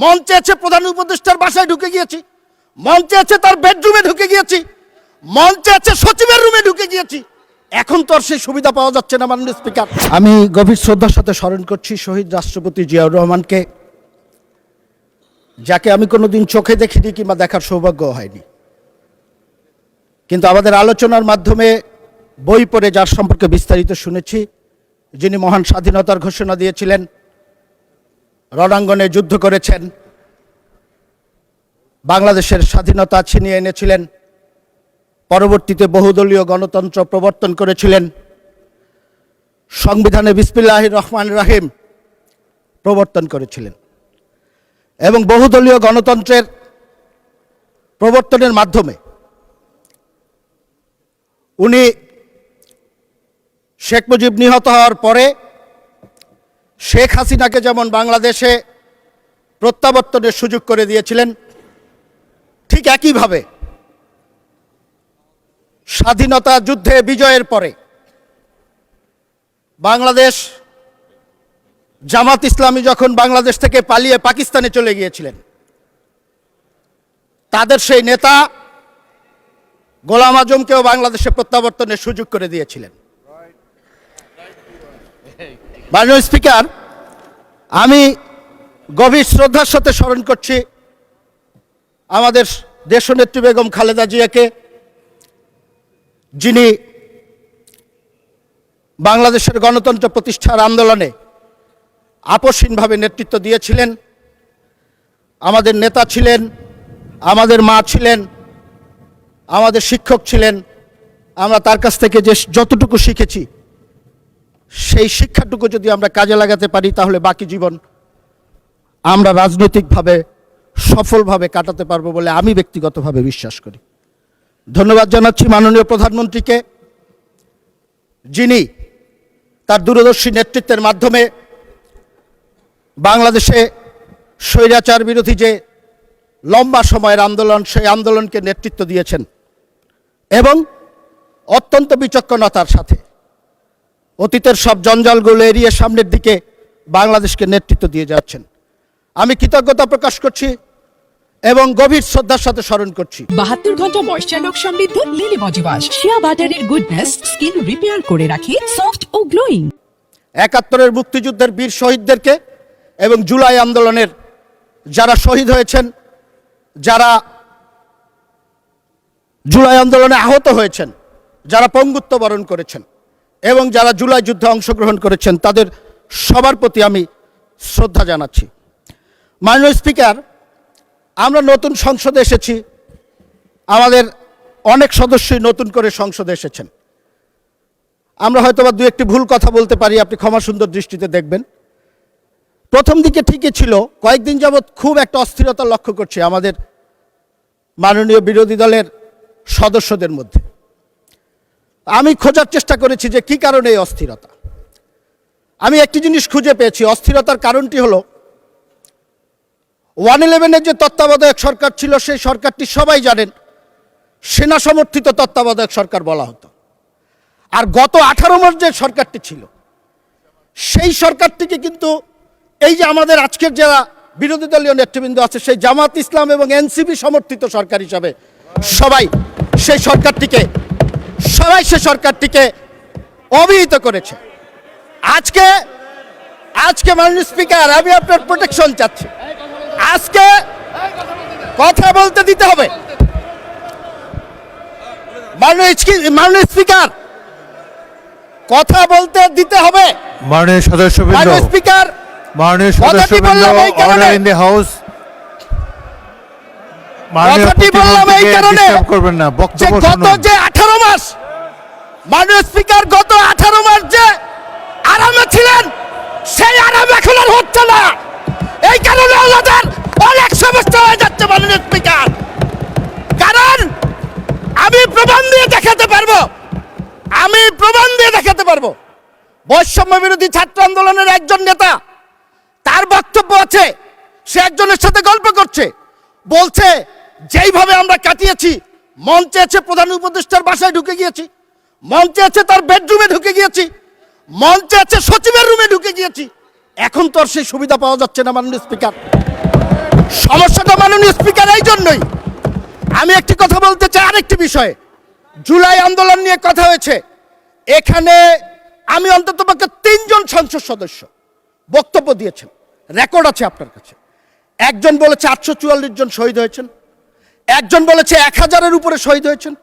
মঞ্চে আছে প্রধান উপদেষ্টার বাসায় ঢুকে গিয়েছি, মঞ্চে আছে তার বেডরুমে ঢুকে গিয়েছি, মঞ্চে আছে সচিবের রুমে ঢুকে গিয়েছি। এখন তো আর সেই সুবিধা পাওয়া যাচ্ছে না মাননীয় স্পিকার। আমি গভীর শ্রদ্ধার সাথে স্মরণ করছি শহীদ রাষ্ট্রপতি জিয়াউর রহমানকে, যাকে আমি কোনোদিন চোখে দেখিনি কিংবা দেখার সৌভাগ্য হয়নি, কিন্তু আমাদের আলোচনার মাধ্যমে বই পড়ে যার সম্পর্কে বিস্তারিত শুনেছি, যিনি মহান স্বাধীনতার ঘোষণা দিয়েছিলেন, রণাঙ্গনে যুদ্ধ করেছেন, বাংলাদেশের স্বাধীনতা ছিনিয়ে এনেছিলেন, পরবর্তীতে বহুদলীয় গণতন্ত্র প্রবর্তন করেছিলেন, সংবিধানে বিসমিল্লাহির রহমানির রহিম প্রবর্তন করেছিলেন এবং বহুদলীয় গণতন্ত্রের প্রবর্তনের মাধ্যমে উনি শেখ মুজিব নিহত হওয়ার পরে শেখ হাসিনাকে যেমন বাংলাদেশে প্রত্যাবর্তনের সুযোগ করে দিয়েছিলেন, ঠিক একইভাবে স্বাধীনতা যুদ্ধে বিজয়ের পরে বাংলাদেশ জামাত ইসলামী যখন বাংলাদেশ থেকে পালিয়ে পাকিস্তানে চলে গিয়েছিলেন, তাদের সেই নেতা গোলাম আজমকেও বাংলাদেশে প্রত্যাবর্তনের সুযোগ করে দিয়েছিলেন। মাননীয় স্পিকার, আমি গভীর শ্রদ্ধার সাথে স্মরণ করছি আমাদের দেশনেত্রী বেগম খালেদা জিয়াকে, যিনি বাংলাদেশের গণতন্ত্র প্রতিষ্ঠার আন্দোলনে আপসহীনভাবে নেতৃত্ব দিয়েছিলেন। আমাদের নেতা ছিলেন, আমাদের মা ছিলেন, আমাদের শিক্ষক ছিলেন। আমরা তার কাছ থেকে যে যতটুকু শিখেছি, সেই শিক্ষাটুকু যদি আমরা কাজে লাগাতে পারি, তাহলে বাকি জীবন আমরা রাজনৈতিকভাবে সফলভাবে কাটাতে পারবো বলে আমি ব্যক্তিগতভাবে বিশ্বাস করি। ধন্যবাদ জানাচ্ছি মাননীয় প্রধানমন্ত্রীকে, যিনি তার দূরদর্শী নেতৃত্বের মাধ্যমে বাংলাদেশে স্বৈরাচার বিরোধী যে লম্বা সময়ের আন্দোলন, সেই আন্দোলনকে নেতৃত্ব দিয়েছেন এবং অত্যন্ত বিচক্ষণতার সাথে অতীতের সব জঞ্জালগুলো এড়িয়ে সামনের দিকে বাংলাদেশকে নেতৃত্ব দিয়ে যাচ্ছেন। আমি কৃতজ্ঞতা প্রকাশ করছি এবং গভীর শ্রদ্ধার সাথে স্মরণ করছি। 72 ঘন্টা ময়েশ্চার লক সমৃদ্ধ লিলি বডি ওয়াশ, শিয়া বাটারের গুডনেস স্কিন রিপেয়ার করে রাখে সফট ও গ্লোয়িং। 71-এর মুক্তিযুদ্ধের বীর শহীদদেরকে এবং জুলাই আন্দোলনের যারা শহীদ হয়েছেন, যারা জুলাই আন্দোলনে আহত হয়েছেন, যারা পঙ্গুত্ব বরণ করেছেন এবং যারা জুলাই যুদ্ধে অংশগ্রহণ করেছেন, তাদের সবার প্রতি আমি শ্রদ্ধা জানাচ্ছি। মাননীয় স্পিকার, আমরা নতুন সংসদে এসেছি, আমাদের অনেক সদস্যই নতুন করে সংসদে এসেছেন। আমরা হয়তোবা দু একটি ভুল কথা বলতে পারি, আপনি ক্ষমা সুন্দর দৃষ্টিতে দেখবেন। প্রথম দিকে ঠিকই ছিল, কয়েকদিন যাবৎ খুব একটা অস্থিরতা লক্ষ্য করছি আমাদের মাননীয় বিরোধী দলের সদস্যদের মধ্যে। আমি খোঁজার চেষ্টা করেছি যে কি কারণে এই অস্থিরতা। আমি একটি জিনিস খুঁজে পেয়েছি, অস্থিরতার কারণটি হলো 111-এর যে তত্ত্বাবধায়ক সরকার ছিল, সেই সরকারটি সবাই জানেন সেনা সমর্থিত তত্ত্বাবধায়ক সরকার বলা হতো। আর গত 18 মাস যে সরকারটি ছিল, সেই সরকারটিকে কিন্তু এই যে আমাদের আজকের যারা বিরোধী দলীয় নেতৃবৃন্দ আছে, সেই জামাত ইসলাম এবং এনসিপি সমর্থিত সরকার হিসাবে সবাই সেই সরকারটিকে অবহিত করেছে। আজকে মাননীয় স্পিকার, আমি আপনার প্রোটেকশন চাচ্ছি। আজকে কথা বলতে দিতে হবে। মাননীয় স্পিকার, কথা বলতে দিতে হবে। মাননীয় সদস্যবৃন্দ, মাননীয় স্পিকার, মাননীয় সদস্যবৃন্দ, অর্ডার ইন দ্য হাউস। কথাটি বললাম এই কারণে করবেন না, বক্তব্য গত যে 18 মাস, মাননীয় স্পিকার, গত 18 মাস যে আরামে ছিলেন, সেই আরাম এখন আর হচ্ছে না। এই কারণে আমাদের অনেক সমস্যা হয়ে যাচ্ছে মাননীয় স্পিকার। কারণ আমি প্রমাণ দিয়ে দেখাতে পারবো বৈষম্য বিরোধী ছাত্র আন্দোলনের একজন নেতা, তার বক্তব্য আছে, সে একজনের সাথে গল্প করছে, বলছে যেইভাবে আমরা কাটিয়েছি, মঞ্চে আছে প্রধান উপদেষ্টার বাসায় ঢুকে গিয়েছি, মঞ্চে আছে তার বেডরুমে ঢুকে গিয়েছি, মঞ্চে আছে সচিবের রুমে ঢুকে গিয়েছি। এখন তো আর সেই সুবিধা পাওয়া যাচ্ছে না মাননীয় স্পিকার। সমস্যাটা মাননীয় স্পিকার এই জন্যই আমি একটি কথা বলতে চাই আরেকটি বিষয়ে। জুলাই আন্দোলন নিয়ে কথা হয়েছে, এখানে আমি অন্ততপক্ষে 3 জন সংসদ সদস্য বক্তব্য দিয়েছেন, রেকর্ড আছে আপনার কাছে। একজন বলেছে 844 জন শহীদ হয়েছেন, একজন বলেছে 1000-এর উপরে শহীদ হয়েছেন,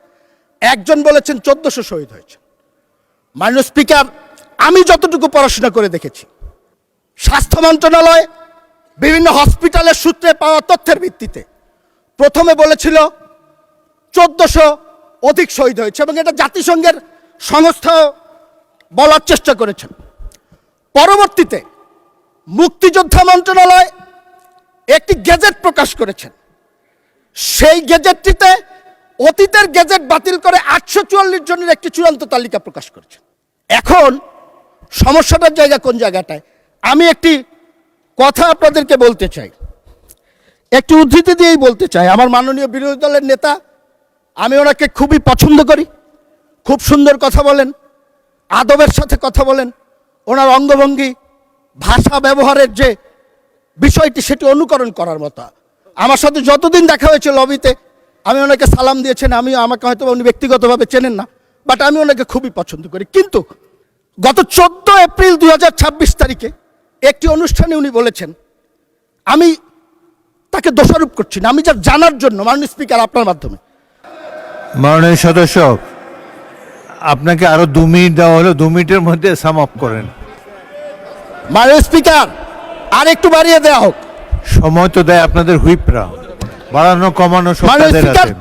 একজন বলেছেন 1400 শহীদ হয়েছেন। মাননীয় স্পিকার, আমি যতটুকু পড়াশোনা করে দেখেছি, স্বাস্থ্য মন্ত্রণালয় বিভিন্ন হসপিটালের সূত্রে পাওয়া তথ্যের ভিত্তিতে প্রথমে বলেছিল 1400 অধিক শহীদ হয়েছে এবং এটা জাতিসংঘের সংস্থা বলার চেষ্টা করেছেন। পরবর্তীতে মুক্তিযোদ্ধা মন্ত্রণালয় একটি গেজেট প্রকাশ করেছেন, সেই গেজেটটিতে অতীতের গেজেট বাতিল করে 844 জনের একটি চূড়ান্ত তালিকা প্রকাশ করেছেন। এখন সমস্যাটার জায়গা কোন জায়গাটায়, আমি একটি কথা আপনাদেরকে বলতে চাই, একটি উদ্ধৃতি দিয়েই বলতে চাই। আমার মাননীয় বিরোধী দলের নেতা, আমি ওনাকে খুবই পছন্দ করি, খুব সুন্দর কথা বলেন, আদবের সাথে কথা বলেন, ওনার অঙ্গভঙ্গি ভাষা ব্যবহারের যে বিষয়টি সেটি অনুকরণ করার মতো। আমার সাথে যতদিন দেখা হয়েছে লবিতে আমি ওনাকে সালাম দিয়েছেন, আমাকে হয়তো উনি ব্যক্তিগতভাবে চেনেন না, বাট আমি ওনাকে খুবই পছন্দ করি। কিন্তু গত 14 এপ্রিল 2026 তারিখে একটি অনুষ্ঠানে উনি বলেছেন, আমি তাকে দোষারোপ করছি না, আমি যা জানার জন্য মাননীয় স্পিকার আপনার মাধ্যমে। মাননীয় সদস্য, আপনাকে আরো 2 মিনিট দেওয়া হলো, 2 মিনিটের মধ্যে সাম আপ করেন। মাননীয় স্পিকার, আর একটু বাড়িয়ে দেওয়া হোক। সময় তো দেয় আপনাদের হুইপরা, বাড়ানো কমানো সব মাননীয় তাদের স্পিকার, আছে।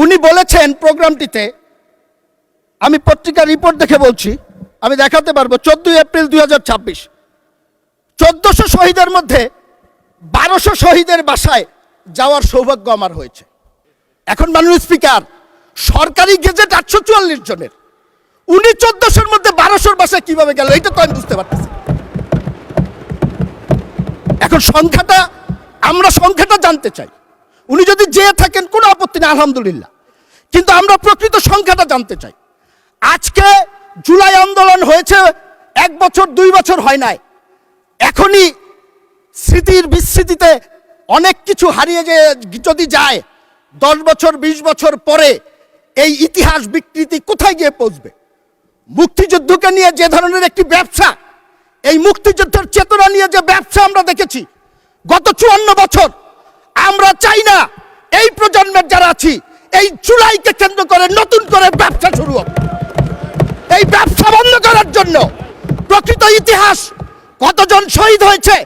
উনি বলেছেন প্রোগ্রামটিতে, আমি পত্রিকার রিপোর্ট দেখে বলছি, আমি দেখাতে পারবো, 14 এপ্রিল 2026 1400 শহীদের মধ্যে 1200 শহীদের বাসায় যাওয়ার সৌভাগ্য আমার হয়েছে। এখন মাননীয় স্পিকার, সরকারি গেজেট 844 জনের, উনি 1400-র মধ্যে 1200-র বাসায় কিভাবে গেল, এটা তো আমি বুঝতে পারতেছি। এখন আমরা সংখ্যাটা জানতে চাই। উনি যদি যেয়ে থাকেন কোনো আপত্তি নেই, আলহামদুলিল্লাহ, কিন্তু আমরা প্রকৃত সংখ্যাটা জানতে চাই। আজকে জুলাই আন্দোলন হয়েছে 1 বছর 2 বছর হয় নাই, এখনই স্মৃতির বিস্মৃতিতে অনেক কিছু হারিয়ে যদি যায়, 10 বছর 20 বছর পরে এই ইতিহাস বিকৃতি কোথায় গিয়ে পৌঁছবে? মুক্তিযুদ্ধকে নিয়ে যে ধরনের একটি ব্যবসা, এই মুক্তিযুদ্ধের চেতনা নিয়ে যে ব্যবসা আমরা দেখেছি গত 54 বছর, আমরা চাই না এই প্রজন্মের যারা আছি এই জুলাইকে কেন্দ্র করে নতুন করে ব্যবসা শুরু হবে। এই ব্যবসা বন্ধ করার জন্য প্রকৃত ইতিহাস, কতজন শহীদ হয়েছে,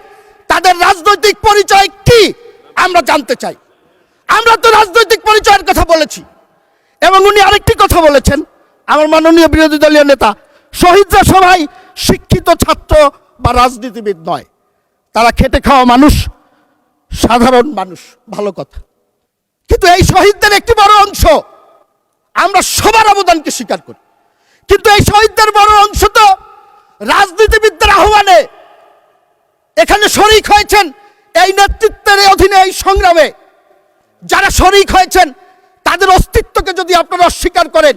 তাদের রাজনৈতিক পরিচয় কি আমরা জানতে চাই। আমরা তো রাজনৈতিক পরিচয়ের কথা বলেছি, এবং উনি আরেকটি কথা বলেছেন, আমার মাননীয় বিরোধী দলীয় নেতা, শহীদরা সবাই শিক্ষিত ছাত্র বা রাজনীতিবিদ নয়, তারা খেটে খাওয়া মানুষ, সাধারণ মানুষ, ভালো কথা। কিন্তু এই শহীদদের একটি বড় অংশ, আমরা সবার অবদানকে স্বীকার করি, কিন্তু এই শহীদদের বড় অংশ তো রাজনীতিবিদদের আহ্বানে এখানে শরিক হয়েছেন। এই নেতৃত্বের অধীনে এই সংগ্রামে যারা শরিক হয়েছেন, তাদের অস্তিত্বকে যদি আপনারা অস্বীকার করেন।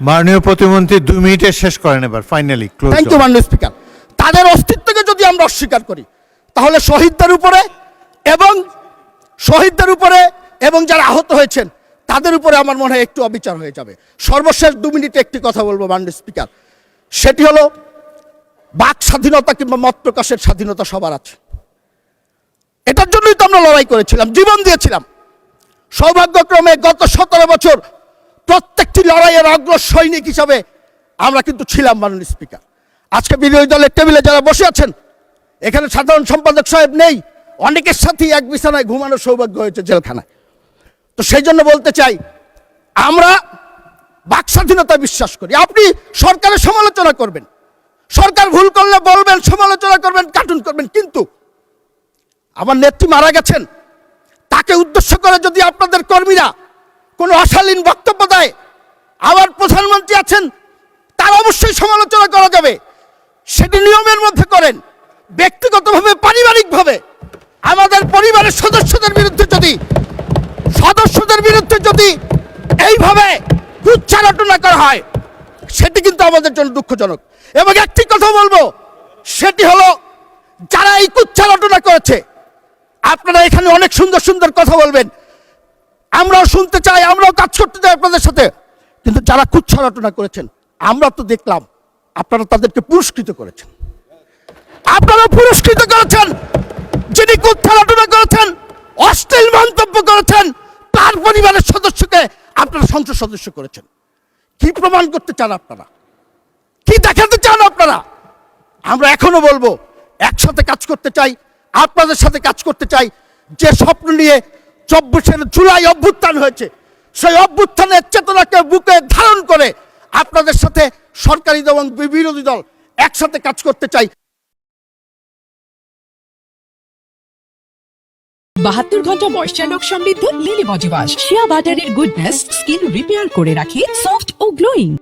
মাননীয় প্রতিমন্ত্রী 2 মিনিটে শেষ করেন এবার, ফাইনালি ক্লোজ। থ্যাংক ইউ মাননীয় স্পিকার। তাদের অস্তিত্বকে যদি আমরা অস্বীকার করি, তাহলে শহীদদের উপরে এবং যারা আহত হয়েছেন তাদের উপরে আমার মনে হয় একটু অবিচার হয়ে যাবে। সর্বশেষ 2 মিনিটে একটি কথা বলবো মাননীয় স্পিকার, সেটি হলো বাক স্বাধীনতা কিংবা মত প্রকাশের স্বাধীনতা সবার আছে। এটার জন্যই তো আমরা লড়াই করেছিলাম, জীবন দিয়েছিলাম। সৌভাগ্যক্রমে গত 17 বছর প্রত্যেকটি লড়াইয়ের অগ্র সৈনিক হিসাবে আমরা কিন্তু ছিলাম মাননীয় স্পিকার। আজকে বিরোধী দলের টেবিলে যারা বসে আছেন, এখানে সাধারণ সম্পাদক সাহেব নেই, অনেকের সাথেই এক বিছানায় ঘুমানোর সৌভাগ্য হয়েছে জেলখানায়। তো সেই জন্য বলতে চাই, আমরা বাক স্বাধীনতা বিশ্বাস করি। আপনি সরকারের সমালোচনা করবেন, সরকার ভুল করলে বলবেন, সমালোচনা করবেন, কার্টুন করবেন, কিন্তু আমার নেত্রী মারা গেছেন, তাকে উদ্দেশ্য করে যদি আপনাদের কর্মীরা কোনো অশালীন বক্তব্য দেয়, আবার প্রধানমন্ত্রী আছেন, তার অবশ্যই সমালোচনা করা যাবে, সেটি নিয়মের মধ্যে করেন। ব্যক্তিগতভাবে, পারিবারিকভাবে আমাদের পরিবারের সদস্যদের বিরুদ্ধে যদি এইভাবে উচ্চারণা করা হয়, সেটি কিন্তু আমাদের জন্য দুঃখজনক। এবং একটি কথা বলবো, সেটি হলো যারা এই কুচ্ছা রটনা করেছে। আপনারা এখানে অনেক সুন্দর সুন্দর কথা বলবেন, আমরাও শুনতে চাই, আমরাও কাজ করতে চাই আপনাদের সাথে, কিন্তু যারা কুচ্ছা রটনা করেছেন আমরা তো দেখলাম আপনারা তাদেরকে পুরস্কৃত করেছেন। আপনারা পুরস্কৃত করেছেন যিনি কুচ্ছা রটনা করেছেন, অশ্লীল মন্তব্য করেছেন, তার পরিবারের সদস্যকে আপনারা সংসদ সদস্য করেছেন। কি প্রমাণ করতে চান আপনারা? কি দেখাতে চান আপনারা? আমরা এখনো বলবো একসাথে কাজ করতে চাই, আপনাদের সাথে কাজ করতে চাই। যে স্বপ্ন নিয়ে 24 জুলাই অভ্যুত্থান হয়েছে, সেই অভ্যুত্থানের চেতনাকে বুকে ধারণ করে আপনাদের সাথে সরকারি দল এবং বিরোধী দল একসাথে কাজ করতে চাই। 72 ঘন্টা ময়েশ্চার লোক সমৃদ্ধ লিলি বডি ওয়াশ শিয়া বাটারের গুডনেস স্কিন রিপেয়ার করে রাখে সফট ও গ্লোয়িং।